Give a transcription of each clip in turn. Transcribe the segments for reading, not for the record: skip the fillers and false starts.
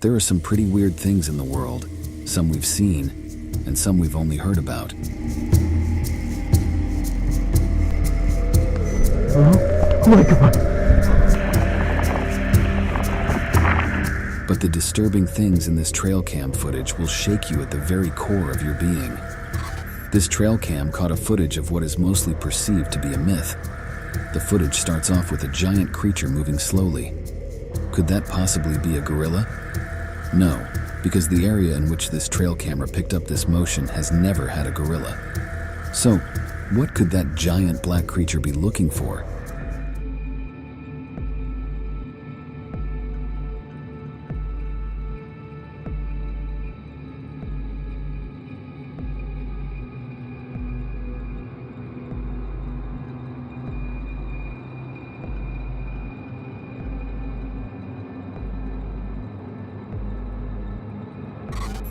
There are some pretty weird things in the world, some we've seen, and some we've only heard about. Oh my God. But the disturbing things in this trail cam footage will shake you at the very core of your being. This trail cam caught a footage of what is mostly perceived to be a myth. The footage starts off with a giant creature moving slowly. Could that possibly be a gorilla? No, because the area in which this trail camera picked up this motion has never had a gorilla. So, what could that giant black creature be looking for?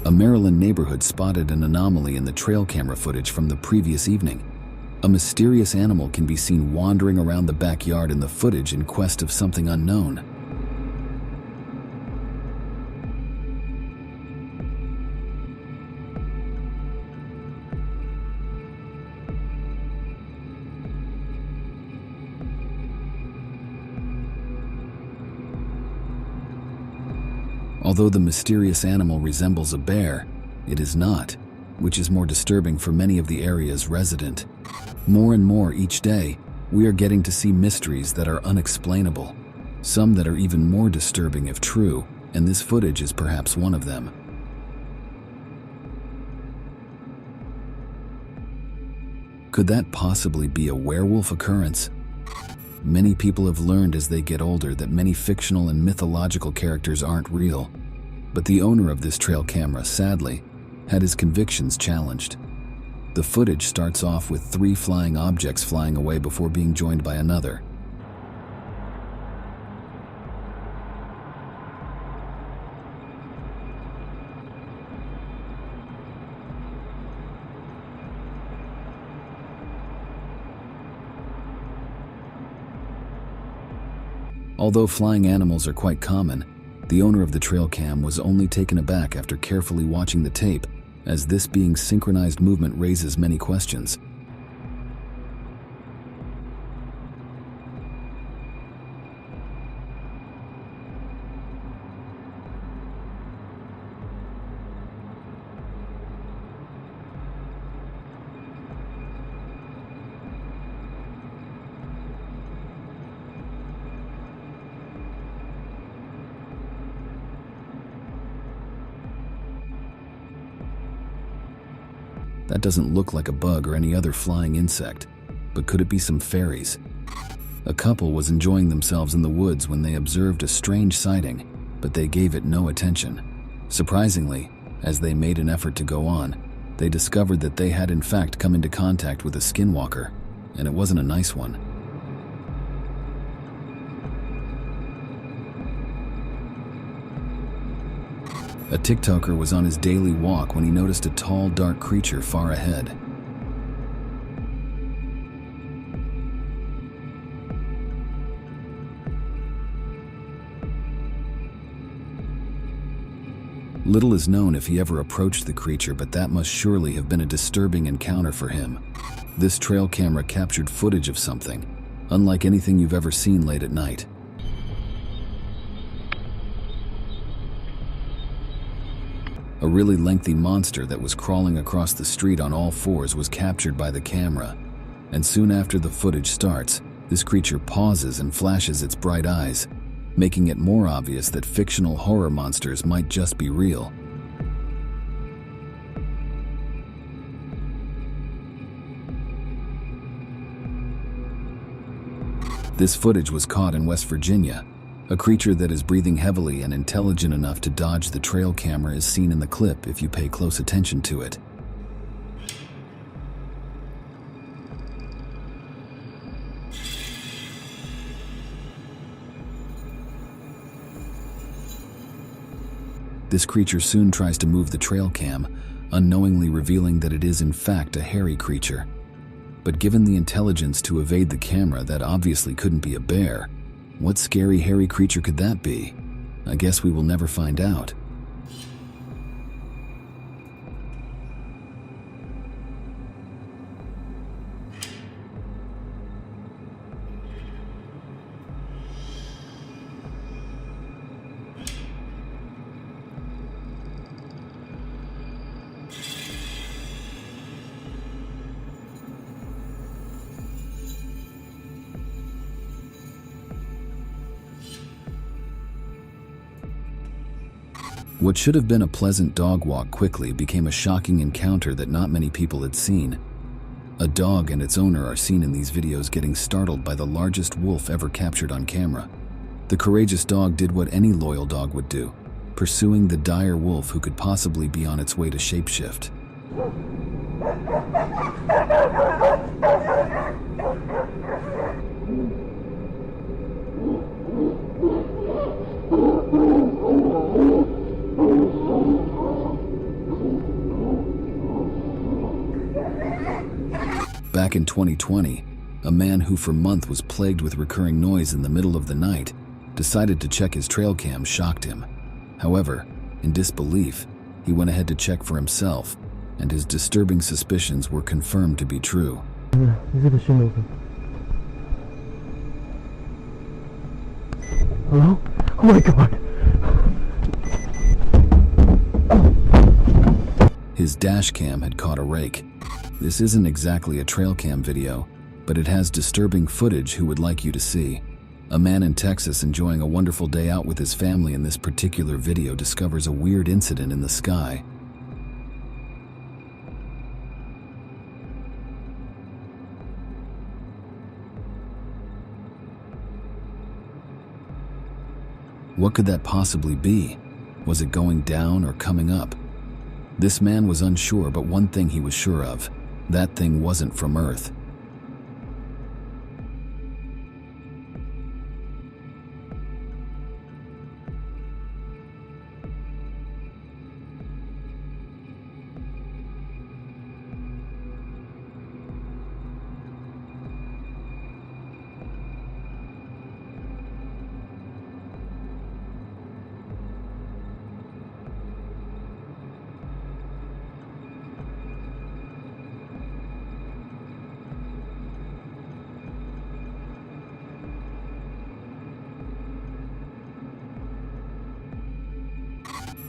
A Maryland neighborhood spotted an anomaly in the trail camera footage from the previous evening. A mysterious animal can be seen wandering around the backyard in the footage in quest of something unknown. Although the mysterious animal resembles a bear, it is not, which is more disturbing for many of the area's residents. More and more each day, we are getting to see mysteries that are unexplainable, some that are even more disturbing if true, and this footage is perhaps one of them. Could that possibly be a werewolf occurrence? Many people have learned as they get older that many fictional and mythological characters aren't real, but the owner of this trail camera, sadly, had his convictions challenged. The footage starts off with 3 flying objects flying away before being joined by another. Although flying animals are quite common, the owner of the trail cam was only taken aback after carefully watching the tape, as this being synchronized movement raises many questions. That doesn't look like a bug or any other flying insect, but could it be some fairies? A couple was enjoying themselves in the woods when they observed a strange sighting, but they gave it no attention. Surprisingly, as they made an effort to go on, they discovered that they had in fact come into contact with a skinwalker, and it wasn't a nice one. A TikToker was on his daily walk when he noticed a tall, dark creature far ahead. Little is known if he ever approached the creature, but that must surely have been a disturbing encounter for him. This trail camera captured footage of something, unlike anything you've ever seen late at night. A really lengthy monster that was crawling across the street on all fours was captured by the camera, and soon after the footage starts, this creature pauses and flashes its bright eyes, making it more obvious that fictional horror monsters might just be real. This footage was caught in West Virginia. A creature that is breathing heavily and intelligent enough to dodge the trail camera is seen in the clip if you pay close attention to it. This creature soon tries to move the trail cam, unknowingly revealing that it is in fact a hairy creature. But given the intelligence to evade the camera, that obviously couldn't be a bear. What scary hairy creature could that be? I guess we will never find out. What should have been a pleasant dog walk quickly became a shocking encounter that not many people had seen. A dog and its owner are seen in these videos getting startled by the largest wolf ever captured on camera. The courageous dog did what any loyal dog would do, pursuing the dire wolf who could possibly be on its way to shapeshift. Back in 2020, a man who for months was plagued with recurring noise in the middle of the night decided to check his trail cam shocked him. However, in disbelief, he went ahead to check for himself, and his disturbing suspicions were confirmed to be true. Is it a shin open? Hello? Oh my god! His dash cam had caught a rake. This isn't exactly a trail cam video, but it has disturbing footage who would like you to see. A man in Texas enjoying a wonderful day out with his family in this particular video discovers a weird incident in the sky. What could that possibly be? Was it going down or coming up? This man was unsure, but one thing he was sure of: that thing wasn't from Earth.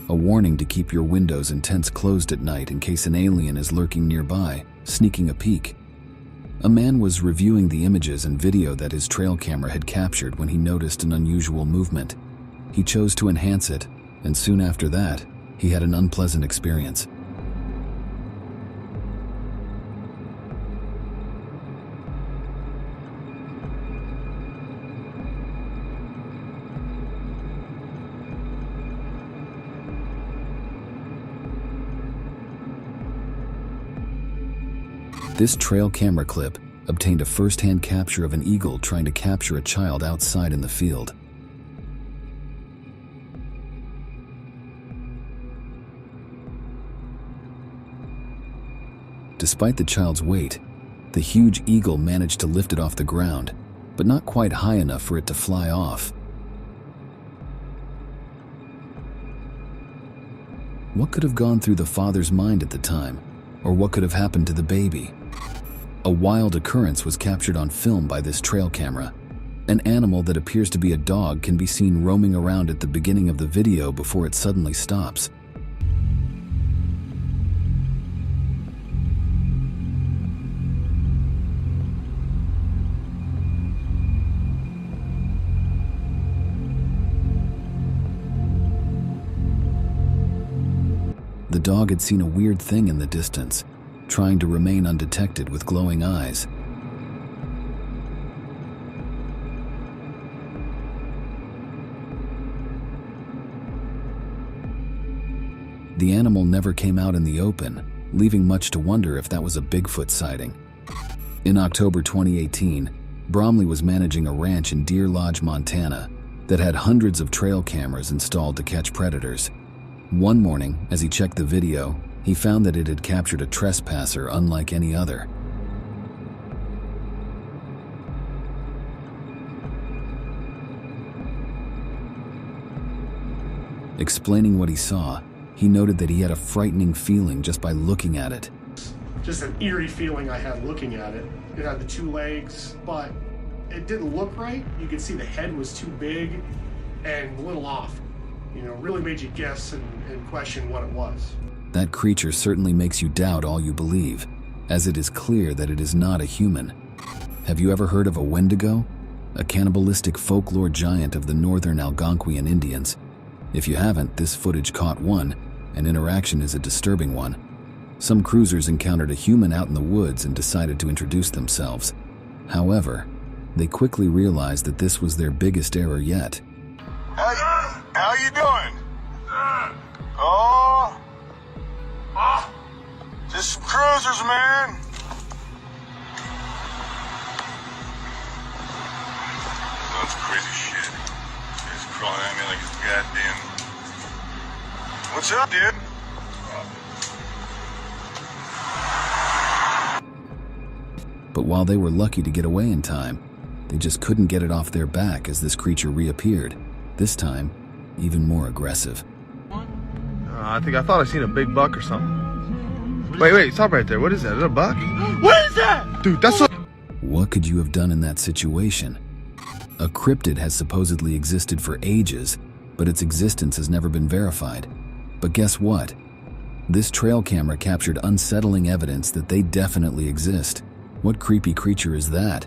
A warning to keep your windows and tents closed at night in case an alien is lurking nearby, sneaking a peek. A man was reviewing the images and video that his trail camera had captured when he noticed an unusual movement. He chose to enhance it, and soon after that, he had an unpleasant experience. This trail camera clip obtained a first-hand capture of an eagle trying to capture a child outside in the field. Despite the child's weight, the huge eagle managed to lift it off the ground, but not quite high enough for it to fly off. What could have gone through the father's mind at the time, or what could have happened to the baby? A wild occurrence was captured on film by this trail camera. An animal that appears to be a dog can be seen roaming around at the beginning of the video before it suddenly stops. The dog had seen a weird thing in the distance, trying to remain undetected with glowing eyes. The animal never came out in the open, leaving much to wonder if that was a Bigfoot sighting. In October 2018, Bromley was managing a ranch in Deer Lodge, Montana, that had hundreds of trail cameras installed to catch predators. One morning, as he checked the video, he found that it had captured a trespasser unlike any other. Explaining what he saw, he noted that he had a frightening feeling just by looking at it. Just an eerie feeling I had looking at it. It had the two legs, but it didn't look right. You could see the head was too big and a little off. You know, really made you guess and question what it was. That creature certainly makes you doubt all you believe, as it is clear that it is not a human. Have you ever heard of a Wendigo? A cannibalistic folklore giant of the northern Algonquian Indians. If you haven't, this footage caught one, and interaction is a disturbing one. Some cruisers encountered a human out in the woods and decided to introduce themselves. However, they quickly realized that this was their biggest error yet. How you doing? Oh, just some cruisers, man. That's crazy shit. It's crawling at me like it's goddamn. What's up, dude? But while they were lucky to get away in time, they just couldn't get it off their back as this creature reappeared, this time even more aggressive. I thought I seen a big buck or something. Wait, stop right there. What is that? Is that a buck? What is that? Dude, that's a... What could you have done in that situation? A cryptid has supposedly existed for ages, but its existence has never been verified. But guess what? This trail camera captured unsettling evidence that they definitely exist. What creepy creature is that?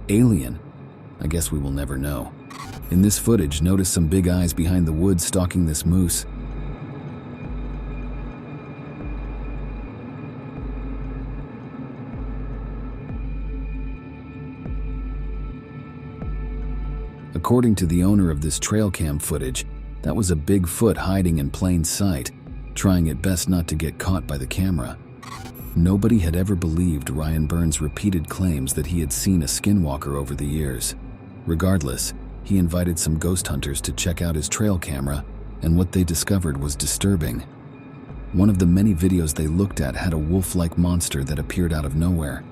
Alien? I guess we will never know. In this footage, notice some big eyes behind the woods stalking this moose. According to the owner of this trail cam footage, that was a Bigfoot hiding in plain sight, trying at best not to get caught by the camera. Nobody had ever believed Ryan Burns' repeated claims that he had seen a skinwalker over the years. Regardless, he invited some ghost hunters to check out his trail camera, and what they discovered was disturbing. One of the many videos they looked at had a wolf-like monster that appeared out of nowhere.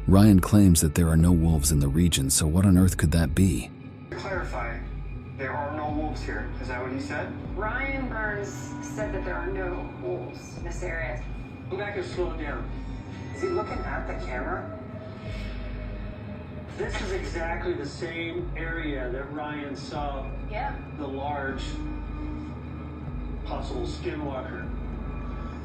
Ryan claims that there are no wolves in the region, so what on earth could that be? To clarify, there are no wolves here. Is that what he said? Ryan Burns said that there are no wolves in this area. Go back and slow it down. Is he looking at the camera? This is exactly the same area that Ryan saw the large possible skinwalker.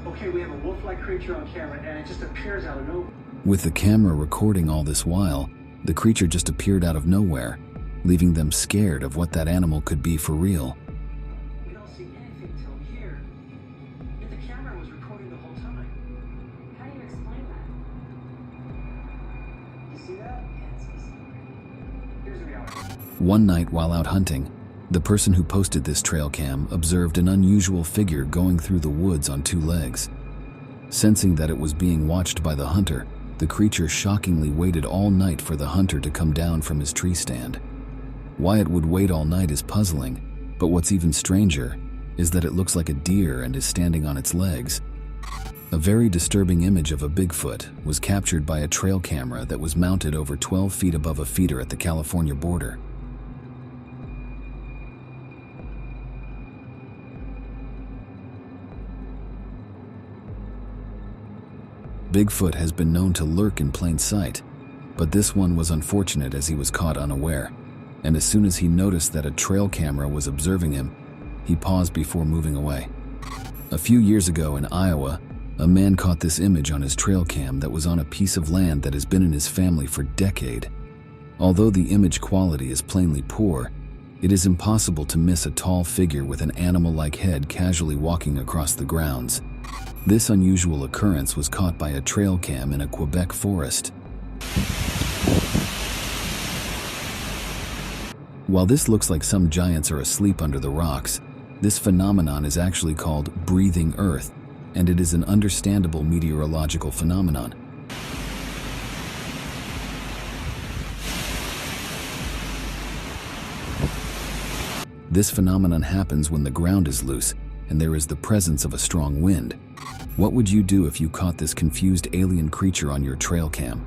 Okay, we have a wolf-like creature on camera, and it just appears out of nowhere. With the camera recording all this while, the creature just appeared out of nowhere, leaving them scared of what that animal could be for real. We don't see anything till here. Yet the camera was recording the whole time. How do you explain that? You see that? Here's the reality. One night while out hunting, the person who posted this trail cam observed an unusual figure going through the woods on two legs. Sensing that it was being watched by the hunter, the creature shockingly waited all night for the hunter to come down from his tree stand. Why it would wait all night is puzzling, but what's even stranger is that it looks like a deer and is standing on its legs. A very disturbing image of a Bigfoot was captured by a trail camera that was mounted over 12 feet above a feeder at the California border. Bigfoot has been known to lurk in plain sight, but this one was unfortunate as he was caught unaware, and as soon as he noticed that a trail camera was observing him, he paused before moving away. A few years ago in Iowa, a man caught this image on his trail cam that was on a piece of land that has been in his family for decades. Although the image quality is plainly poor, it is impossible to miss a tall figure with an animal-like head casually walking across the grounds. This unusual occurrence was caught by a trail cam in a Quebec forest. While this looks like some giants are asleep under the rocks, this phenomenon is actually called breathing earth, and it is an understandable meteorological phenomenon. This phenomenon happens when the ground is loose and there is the presence of a strong wind. What would you do if you caught this confused alien creature on your trail cam?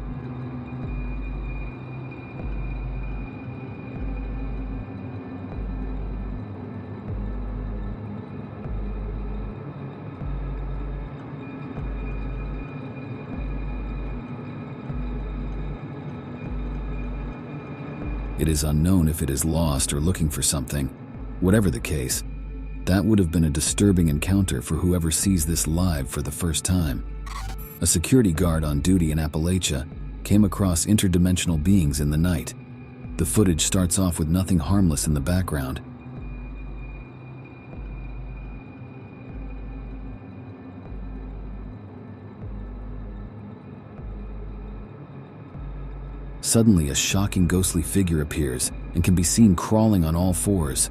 It is unknown if it is lost or looking for something. Whatever the case, that would have been a disturbing encounter for whoever sees this live for the first time. A security guard on duty in Appalachia came across interdimensional beings in the night. The footage starts off with nothing harmless in the background. Suddenly, a shocking ghostly figure appears and can be seen crawling on all fours.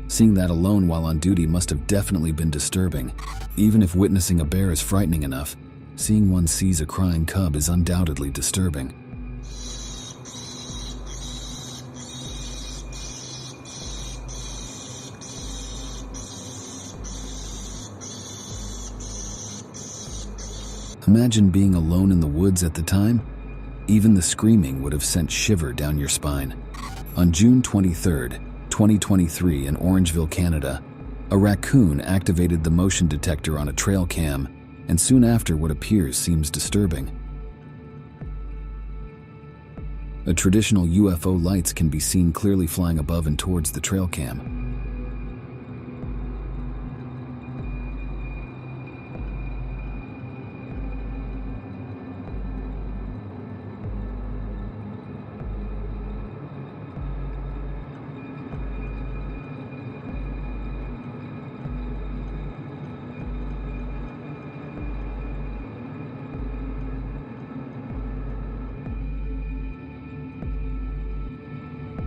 Seeing that alone while on duty must have definitely been disturbing. Even if witnessing a bear is frightening enough, seeing one seize a crying cub is undoubtedly disturbing. Imagine being alone in the woods at the time. Even the screaming would have sent shiver down your spine. On June 23rd, 2023 in Orangeville, Canada, a raccoon activated the motion detector on a trail cam, and soon after what appears seems disturbing. A traditional UFO lights can be seen clearly flying above and towards the trail cam.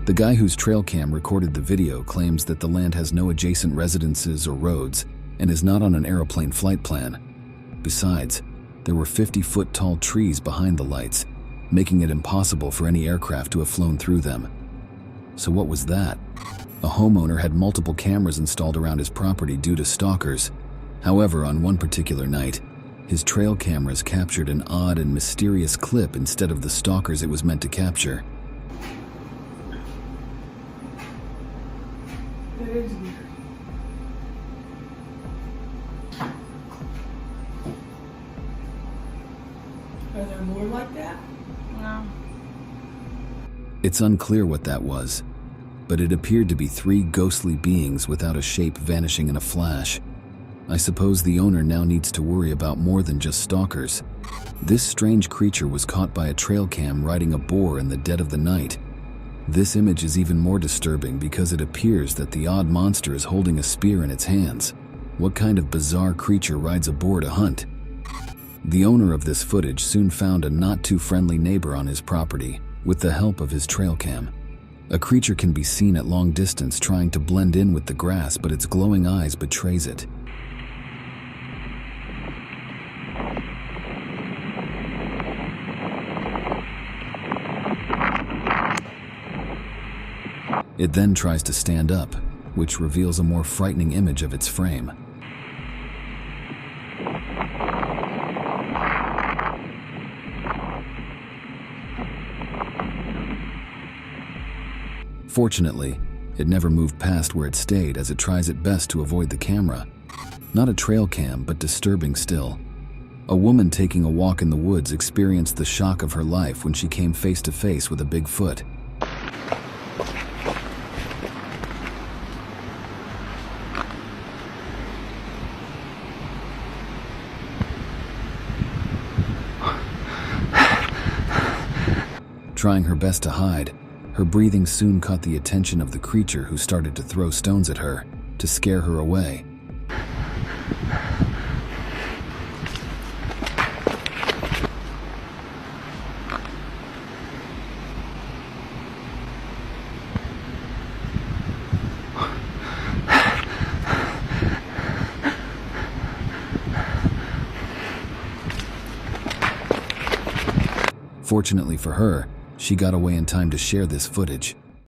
The guy whose trail cam recorded the video claims that the land has no adjacent residences or roads and is not on an aeroplane flight plan. Besides, there were 50-foot tall trees behind the lights, making it impossible for any aircraft to have flown through them. So what was that? A homeowner had multiple cameras installed around his property due to stalkers. However, on one particular night, his trail cameras captured an odd and mysterious clip instead of the stalkers it was meant to capture. Are there more like that? No. It's unclear what that was, but it appeared to be 3 ghostly beings without a shape vanishing in a flash. I suppose the owner now needs to worry about more than just stalkers. This strange creature was caught by a trail cam riding a boar in the dead of the night. This image is even more disturbing because it appears that the odd monster is holding a spear in its hands. What kind of bizarre creature rides a boar to hunt? The owner of this footage soon found a not-too-friendly neighbor on his property with the help of his trail cam. A creature can be seen at long distance trying to blend in with the grass, but its glowing eyes betrays it. It then tries to stand up, which reveals a more frightening image of its frame. Fortunately, it never moved past where it stayed as it tries its best to avoid the camera. Not a trail cam, but disturbing still. A woman taking a walk in the woods experienced the shock of her life when she came face to face with a Bigfoot. Trying her best to hide, her breathing soon caught the attention of the creature, who started to throw stones at her to scare her away. Fortunately for her, she got away in time to share this footage.